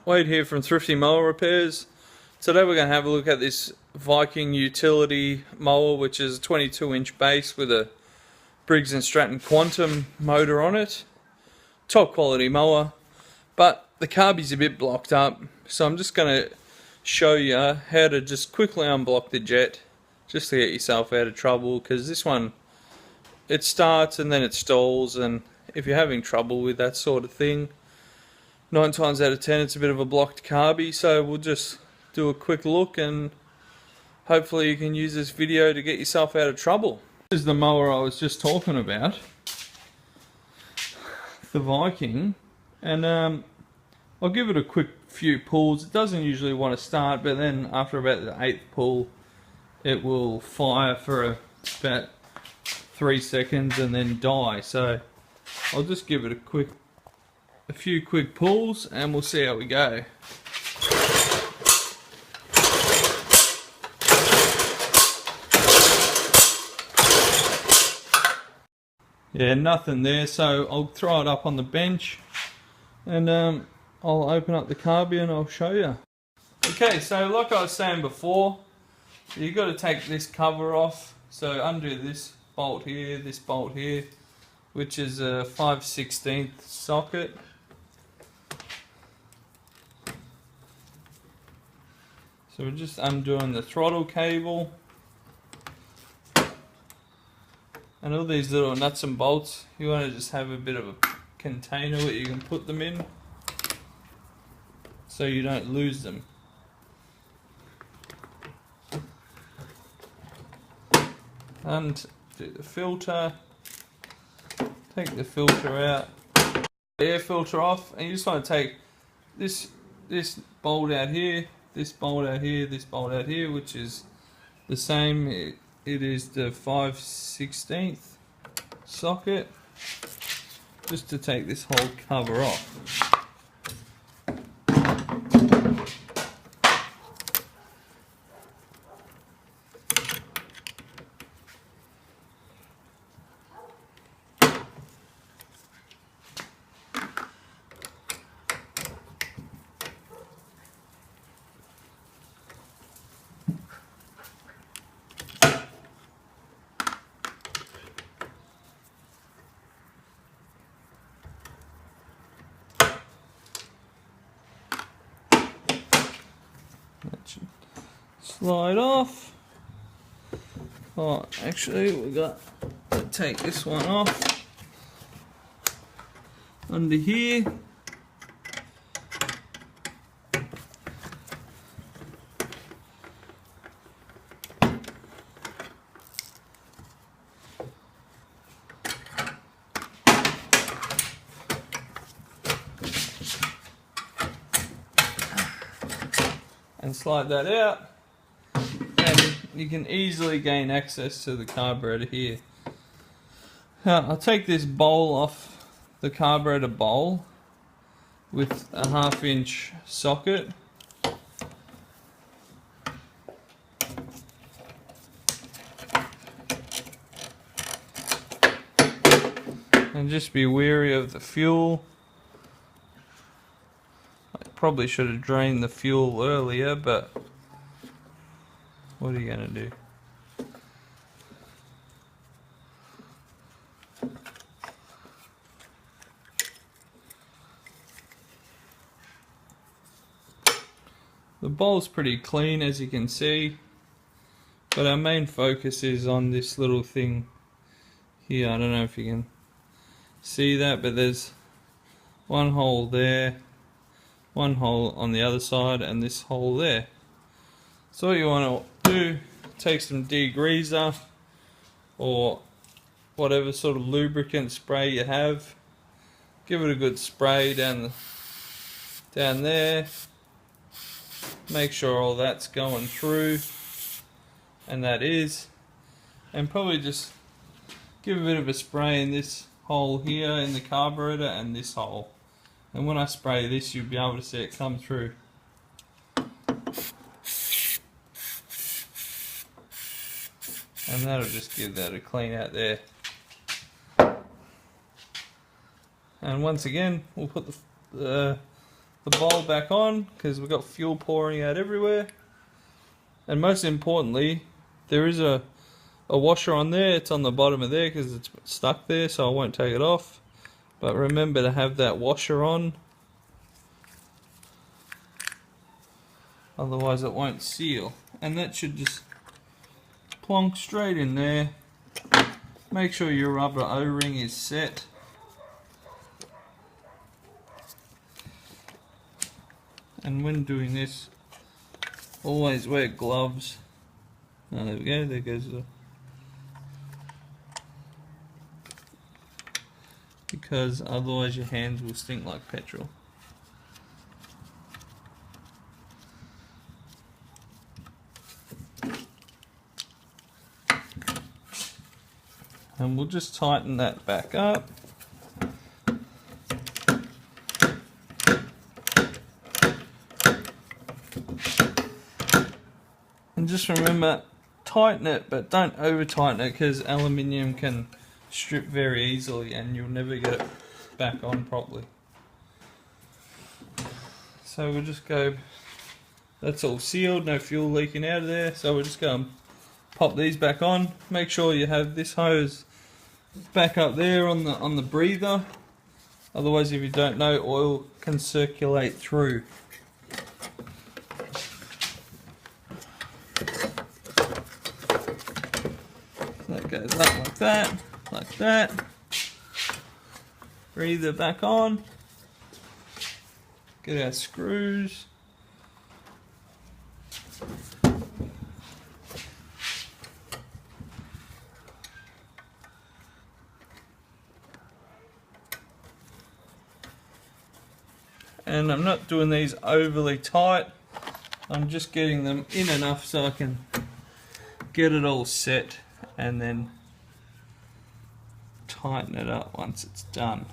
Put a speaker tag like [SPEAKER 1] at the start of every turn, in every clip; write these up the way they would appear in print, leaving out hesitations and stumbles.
[SPEAKER 1] Wade here from Thrifty Mower Repairs. Today we're going to have a look at this Viking utility mower, which is a 22-inch base with a Briggs and Stratton Quantum motor on it. Top quality mower, but the carby's a bit blocked up, so I'm just going to show you how to just quickly unblock the jet just to get yourself out of trouble, because this one, it starts and then it stalls, and if you're having trouble with that sort of thing, 9 times out of 10 it's a bit of a blocked carby. So we'll just do a quick look and hopefully you can use this video to get yourself out of trouble. This is the mower I was just talking about, the Viking, and I'll give it a quick few pulls. It doesn't usually want to start, but then after about the 8th pull it will fire for about 3 seconds and then die. So I'll just give it a few quick pulls and we'll see how we go. Yeah, nothing there, so I'll throw it up on the bench and I'll open up the carby and I'll show you. Okay, so like I was saying before, you've got to take this cover off. So undo this bolt here, which is a 5/16 socket. So we're just undoing the throttle cable. And all these little nuts and bolts, you want to just have a bit of a container where you can put them in so you don't lose them. And do the filter, take the filter out, air filter off, and you just want to take this bolt out here, this bolt out here, this bolt out here, which is the same. It is the 5/16 socket, just to take this whole cover off. That should slide off. Oh, actually we got to take this one off under here. And slide that out, and you can easily gain access to the carburetor here. Now I'll take this bowl off the carburetor bowl with a 1/2 inch socket. And just be wary of the fuel. Probably should have drained the fuel earlier, but what are you going to do? The bowl's pretty clean, as you can see, but our main focus is on this little thing here. I don't know if you can see that, but there's one hole there, one hole on the other side, and this hole there. So what you want to do, take some degreaser or whatever sort of lubricant spray you have, give it a good spray down there, make sure all that's going through, and that is, and probably just give a bit of a spray in this hole here in the carburetor and this hole. And when I spray this, you'll be able to see it come through. And that'll just give that a clean out there. And once again, we'll put the the bowl back on because we've got fuel pouring out everywhere. And most importantly, there is a washer on there. It's on the bottom of there because it's stuck there, so I won't take it off. But remember to have that washer on, otherwise it won't seal. And that should just plonk straight in there. Make sure your rubber O-ring is set. And when doing this, always wear gloves. Oh, there we go, there goes the... because otherwise your hands will stink like petrol. And we'll just tighten that back up. And just remember, tighten it, but don't over tighten it because aluminium can strip very easily and you'll never get it back on properly. So we'll just go, that's all sealed, no fuel leaking out of there. So we'll just go and pop these back on. Make sure you have this hose back up there on the breather. Otherwise, if you don't know, oil can circulate through. That goes up like that, like that. Breather back on. Get our screws. And I'm not doing these overly tight. I'm just getting them in enough so I can get it all set and then tighten it up once it's done.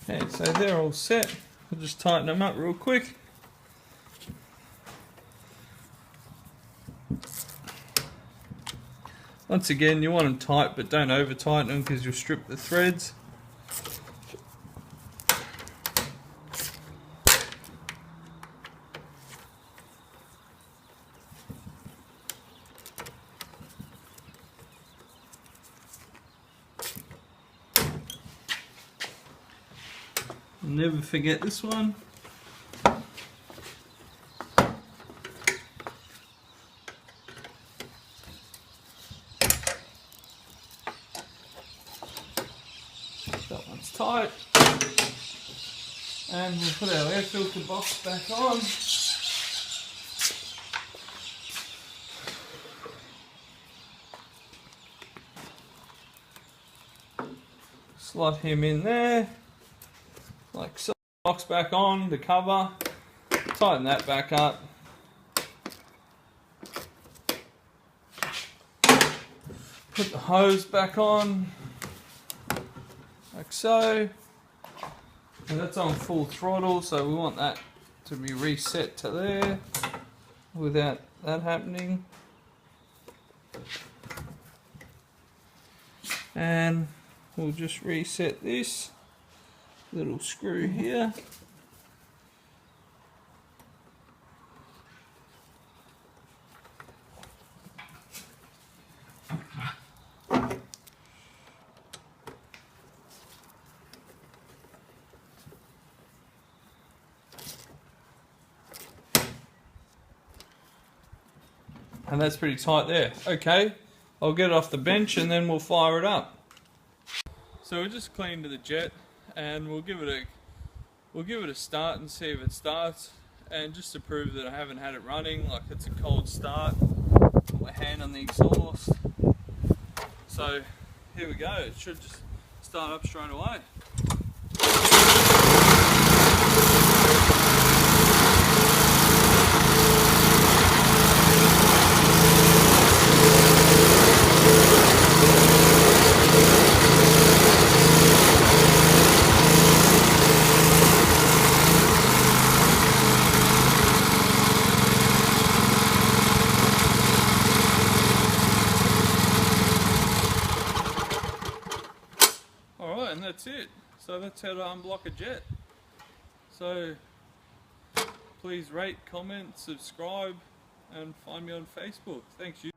[SPEAKER 1] Okay, so they're all set. We'll just tighten them up real quick. Once again, you want them tight, but don't over tighten them because you'll strip the threads. Never forget this one. That one's tight. And we'll put our air filter box back on. Slot him in there. Like so. Box back on, the cover, tighten that back up. Put the hose back on, like so. And that's on full throttle, so we want that to be reset to there without that happening. And we'll just reset this little screw here. And that's pretty tight there. Okay, I'll get it off the bench and then we'll fire it up. So we just cleaned the jet and we'll give it a start and see if it starts. And just to prove that I haven't had it running, like it's a cold start, put my hand on the exhaust. So here we go, it should just start up straight away. So that's how to unblock a jet. So please rate, comment, subscribe, and find me on Facebook. Thanks.